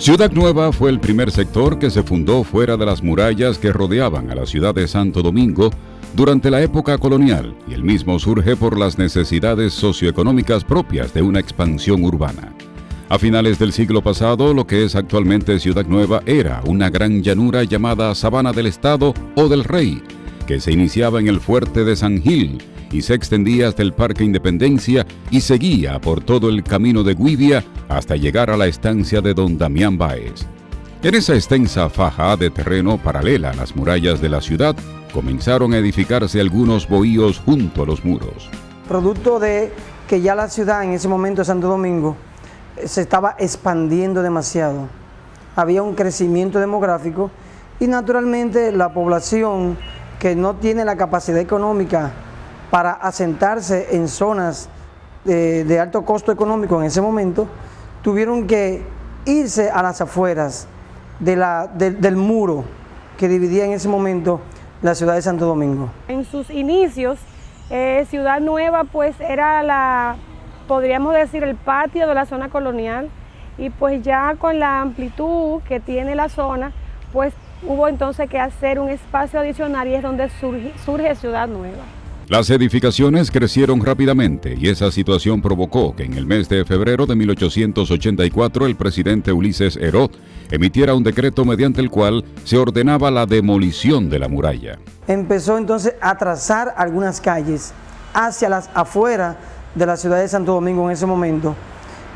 Ciudad Nueva fue el primer sector que se fundó fuera de las murallas que rodeaban a la ciudad de Santo Domingo durante la época colonial, y el mismo surge por las necesidades socioeconómicas propias de una expansión urbana. A finales del siglo pasado, lo que es actualmente Ciudad Nueva era una gran llanura llamada Sabana del Estado o del Rey, que se iniciaba en el fuerte de San Gil y se extendía hasta el Parque Independencia y seguía por todo el camino de Güivia hasta llegar a la estancia de Don Damián Báez. En esa extensa faja de terreno paralela a las murallas de la ciudad, comenzaron a edificarse algunos bohíos junto a los muros. Producto de que ya la ciudad en ese momento de Santo Domingo se estaba expandiendo demasiado. Había un crecimiento demográfico y naturalmente la población que no tiene la capacidad económica para asentarse en zonas de alto costo económico en ese momento, tuvieron que irse a las afueras del muro que dividía en ese momento la ciudad de Santo Domingo. En sus inicios, Ciudad Nueva pues era podríamos decir, el patio de la zona colonial, y pues ya con la amplitud que tiene la zona, pues hubo entonces que hacer un espacio adicional y es donde surge Ciudad Nueva. Las edificaciones crecieron rápidamente y esa situación provocó que en el mes de febrero de 1884 el presidente Ulises Heró emitiera un decreto mediante el cual se ordenaba la demolición de la muralla. Empezó entonces a trazar algunas calles hacia las afueras de la ciudad de Santo Domingo en ese momento.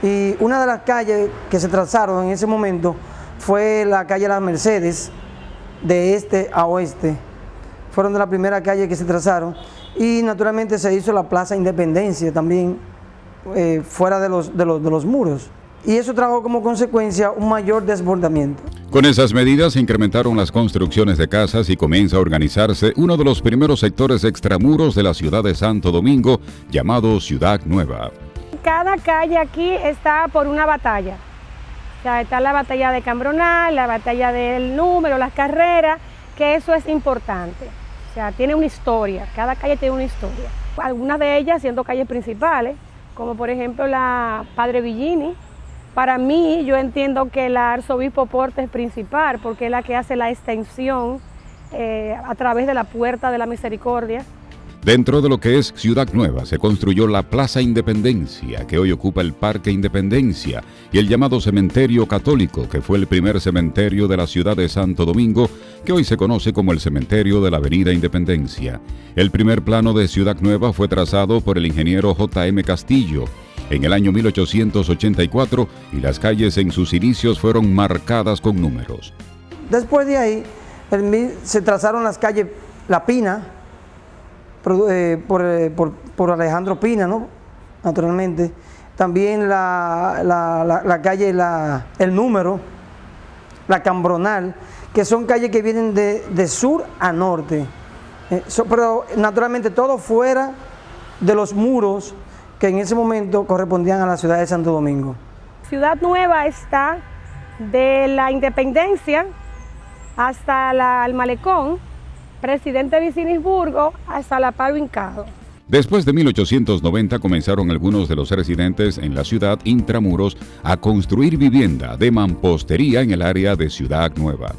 Y una de las calles que se trazaron en ese momento fue la calle Las Mercedes, de este a oeste. Fueron de las primeras calles que se trazaron. Y naturalmente se hizo la Plaza Independencia también, fuera de los muros. Y eso trajo como consecuencia un mayor desbordamiento. Con esas medidas se incrementaron las construcciones de casas y comienza a organizarse uno de los primeros sectores extramuros de la ciudad de Santo Domingo, llamado Ciudad Nueva. Cada calle aquí está por una batalla. O sea, está la batalla de Cambronal, la batalla del Número, las carreras, que eso es importante. O sea, tiene una historia, cada calle tiene una historia. Algunas de ellas siendo calles principales, como por ejemplo la Padre Villini. Para mí, yo entiendo que la Arzobispo Portes es principal, porque es la que hace la extensión a través de la Puerta de la Misericordia. Dentro de lo que es Ciudad Nueva se construyó la Plaza Independencia, que hoy ocupa el Parque Independencia, y el llamado Cementerio Católico, que fue el primer cementerio de la ciudad de Santo Domingo, que hoy se conoce como el Cementerio de la Avenida Independencia. El primer plano de Ciudad Nueva fue trazado por el ingeniero J.M. Castillo en el año 1884 y las calles en sus inicios fueron marcadas con números. Después de ahí se trazaron las calles La Pina, por Alejandro Pina, ¿no? Naturalmente. También la calle El Número, la Cambronal, que son calles que vienen de sur a norte. Pero naturalmente todo fuera de los muros que en ese momento correspondían a la ciudad de Santo Domingo. Ciudad Nueva está de la Independencia hasta el Malecón, Presidente Vicinisburgo hasta la Palo Hincado. Después de 1890 comenzaron algunos de los residentes en la ciudad intramuros a construir vivienda de mampostería en el área de Ciudad Nueva.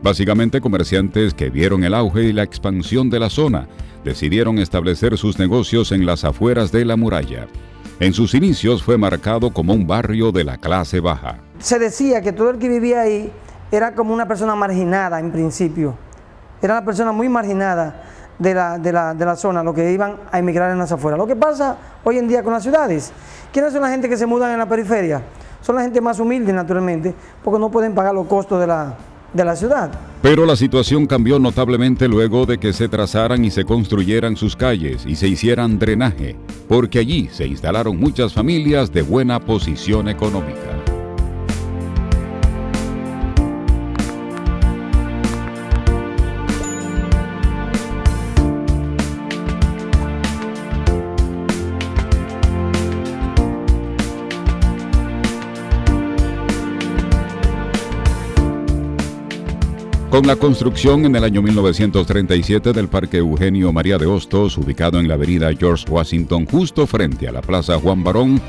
Básicamente comerciantes que vieron el auge y la expansión de la zona, decidieron establecer sus negocios en las afueras de la muralla. En sus inicios fue marcado como un barrio de la clase baja. Se decía que todo el que vivía ahí era como una persona marginada en principio. Era una persona muy marginada de la zona, los que iban a emigrar en las afueras. Lo que pasa hoy en día con las ciudades, ¿quiénes son la gente que se mudan en la periferia? Son la gente más humilde, naturalmente, porque no pueden pagar los costos de la ciudad. Pero la situación cambió notablemente luego de que se trazaran y se construyeran sus calles y se hicieran drenaje, porque allí se instalaron muchas familias de buena posición económica. Con la construcción en el año 1937 del Parque Eugenio María de Hostos, ubicado en la avenida George Washington, justo frente a la Plaza Juan Barón,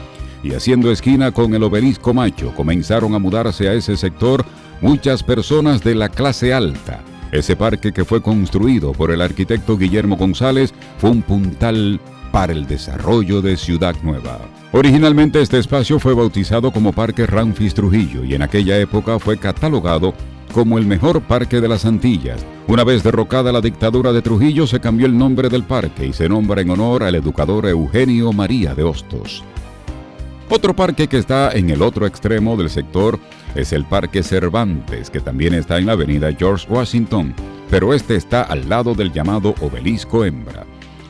y haciendo esquina con el Obelisco Macho, comenzaron a mudarse a ese sector muchas personas de la clase alta. Ese parque, que fue construido por el arquitecto Guillermo González, fue un puntal para el desarrollo de Ciudad Nueva. Originalmente este espacio fue bautizado como Parque Ramfis Trujillo y en aquella época fue catalogado como el mejor parque de las Antillas. Una vez derrocada la dictadura de Trujillo, se cambió el nombre del parque y se nombra en honor al educador Eugenio María de Hostos. Otro parque que está en el otro extremo del sector es el Parque Cervantes, que también está en la avenida George Washington, pero este está al lado del llamado Obelisco Hembra.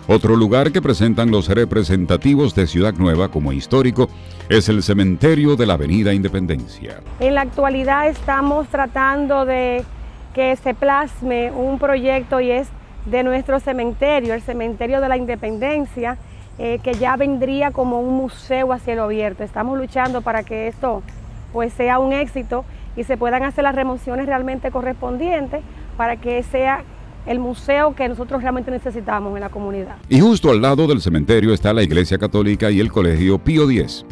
Otro lugar que presentan los representativos de Ciudad Nueva como histórico es el cementerio de la Avenida Independencia. En la actualidad estamos tratando de que se plasme un proyecto y es de nuestro cementerio, el cementerio de la Independencia, que ya vendría como un museo a cielo abierto. Estamos luchando para que esto pues sea un éxito y se puedan hacer las remociones realmente correspondientes para que sea el museo que nosotros realmente necesitamos en la comunidad. Y justo al lado del cementerio está la Iglesia Católica y el Colegio Pío X.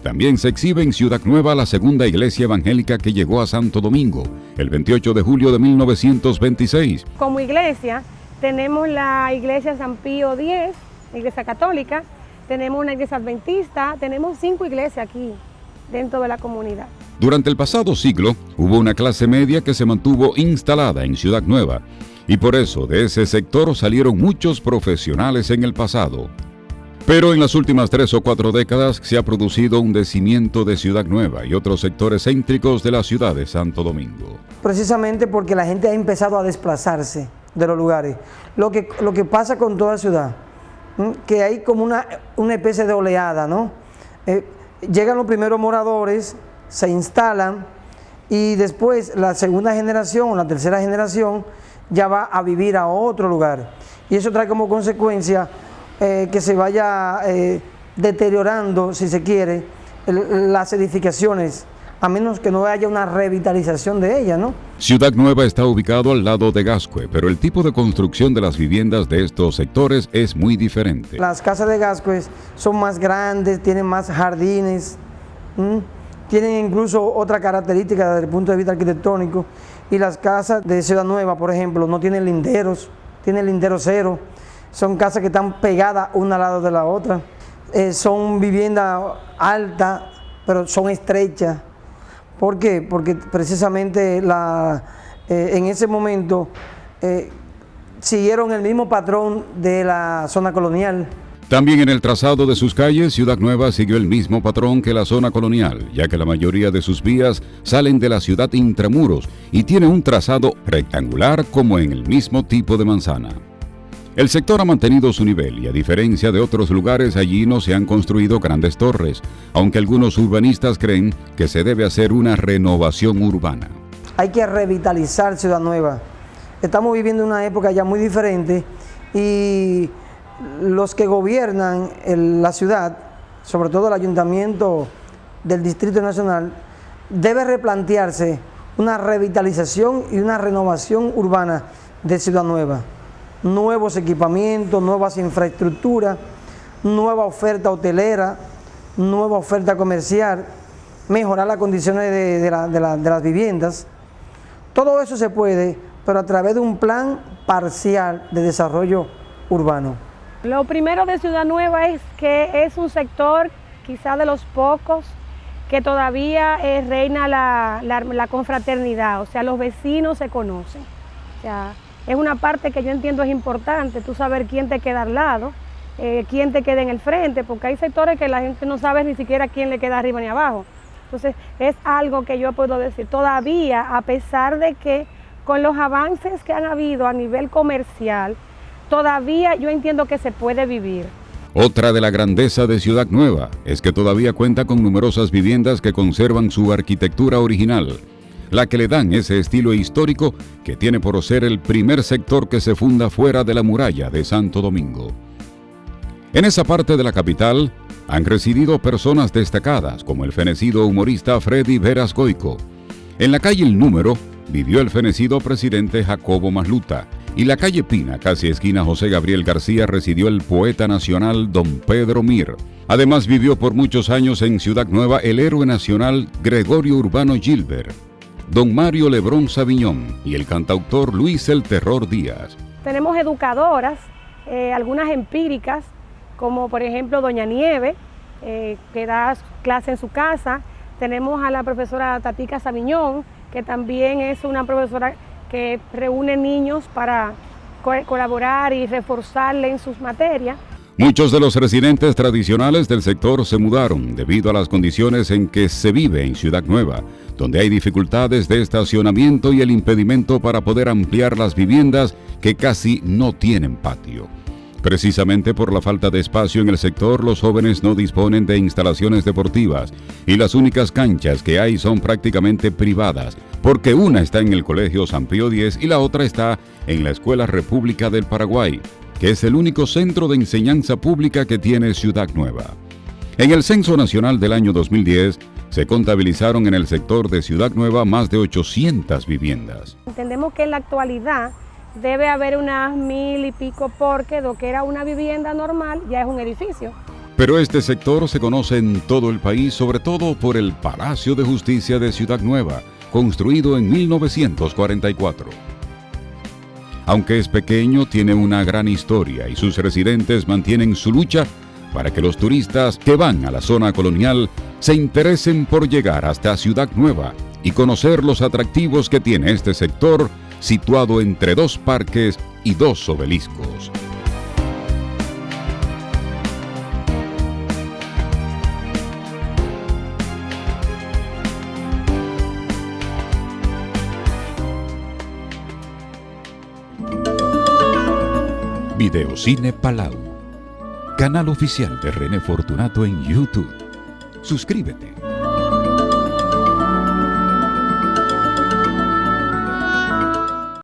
También se exhibe en Ciudad Nueva la segunda iglesia evangélica que llegó a Santo Domingo, el 28 de julio de 1926. Como iglesia tenemos la Iglesia San Pío X, la Iglesia Católica, tenemos una iglesia adventista, tenemos 5 iglesias aquí dentro de la comunidad. Durante el pasado siglo hubo una clase media que se mantuvo instalada en Ciudad Nueva, y por eso de ese sector salieron muchos profesionales en el pasado. Pero en las últimas 3 o 4 décadas se ha producido un decimiento de Ciudad Nueva y otros sectores céntricos de la ciudad de Santo Domingo. Precisamente porque la gente ha empezado a desplazarse de los lugares. Lo que pasa con toda ciudad, que hay como una especie de oleada, ¿no? Llegan los primeros moradores, se instalan y después la segunda generación o la tercera generación ya va a vivir a otro lugar. Y eso trae como consecuencia que se vaya deteriorando, si se quiere, las edificaciones, a menos que no haya una revitalización de ellas, ¿no? Ciudad Nueva está ubicado al lado de Gascue, pero el tipo de construcción de las viviendas de estos sectores es muy diferente. Las casas de Gascue son más grandes, tienen más jardines, tienen incluso otra característica desde el punto de vista arquitectónico, y las casas de Ciudad Nueva, por ejemplo, no tienen linderos, tienen lindero cero, son casas que están pegadas una al lado de la otra, son viviendas altas, pero son estrechas. ¿Por qué? Porque precisamente en ese momento siguieron el mismo patrón de la zona colonial. También en el trazado de sus calles, Ciudad Nueva siguió el mismo patrón que la zona colonial, ya que la mayoría de sus vías salen de la ciudad intramuros y tiene un trazado rectangular como en el mismo tipo de manzana. El sector ha mantenido su nivel y a diferencia de otros lugares, allí no se han construido grandes torres, aunque algunos urbanistas creen que se debe hacer una renovación urbana. Hay que revitalizar Ciudad Nueva. Estamos viviendo una época ya muy diferente y los que gobiernan la ciudad, sobre todo el ayuntamiento del Distrito Nacional, debe replantearse una revitalización y una renovación urbana de Ciudad Nueva. Nuevos equipamientos, nuevas infraestructuras, nueva oferta hotelera, nueva oferta comercial, mejorar las condiciones de las viviendas. Todo eso se puede, pero a través de un plan parcial de desarrollo urbano. Lo primero de Ciudad Nueva es que es un sector quizá de los pocos que todavía reina la confraternidad, o sea, los vecinos se conocen. O sea, es una parte que yo entiendo es importante, tú saber quién te queda al lado, quién te queda en el frente, porque hay sectores que la gente no sabe ni siquiera quién le queda arriba ni abajo. Entonces, es algo que yo puedo decir, todavía, a pesar de que con los avances que han habido a nivel comercial, todavía yo entiendo que se puede vivir. Otra de la grandeza de Ciudad Nueva es que todavía cuenta con numerosas viviendas que conservan su arquitectura original, la que le dan ese estilo histórico que tiene por ser el primer sector que se funda fuera de la muralla de Santo Domingo. En esa parte de la capital han residido personas destacadas como el fenecido humorista Freddy Veras Goico. En la calle El Número vivió el fenecido presidente Jacobo Masluta y la calle Pina, casi esquina José Gabriel García, residió el poeta nacional don Pedro Mir. Además vivió por muchos años en Ciudad Nueva el héroe nacional Gregorio Urbano Gilbert, don Mario Lebrón Saviñón y el cantautor Luis el Terror Díaz. Tenemos educadoras, algunas empíricas, como por ejemplo doña Nieve, que da clase en su casa. Tenemos a la profesora Tatica Saviñón, que también es una profesora que reúne niños para colaborar y reforzarle en sus materias. Muchos de los residentes tradicionales del sector se mudaron debido a las condiciones en que se vive en Ciudad Nueva, donde hay dificultades de estacionamiento y el impedimento para poder ampliar las viviendas que casi no tienen patio. Precisamente por la falta de espacio en el sector, los jóvenes no disponen de instalaciones deportivas y las únicas canchas que hay son prácticamente privadas, porque una está en el Colegio San Pío X y la otra está en la Escuela República del Paraguay, que es el único centro de enseñanza pública que tiene Ciudad Nueva. En el Censo Nacional del año 2010, se contabilizaron en el sector de Ciudad Nueva más de 800 viviendas. Entendemos que en la actualidad debe haber unas 1000 y pico, porque lo que era una vivienda normal ya es un edificio. Pero este sector se conoce en todo el país, sobre todo por el Palacio de Justicia de Ciudad Nueva, construido en 1944. Aunque es pequeño, tiene una gran historia y sus residentes mantienen su lucha para que los turistas que van a la zona colonial se interesen por llegar hasta Ciudad Nueva y conocer los atractivos que tiene este sector situado entre dos parques y dos obeliscos. Videocine Palau, canal oficial de René Fortunato en YouTube. Suscríbete.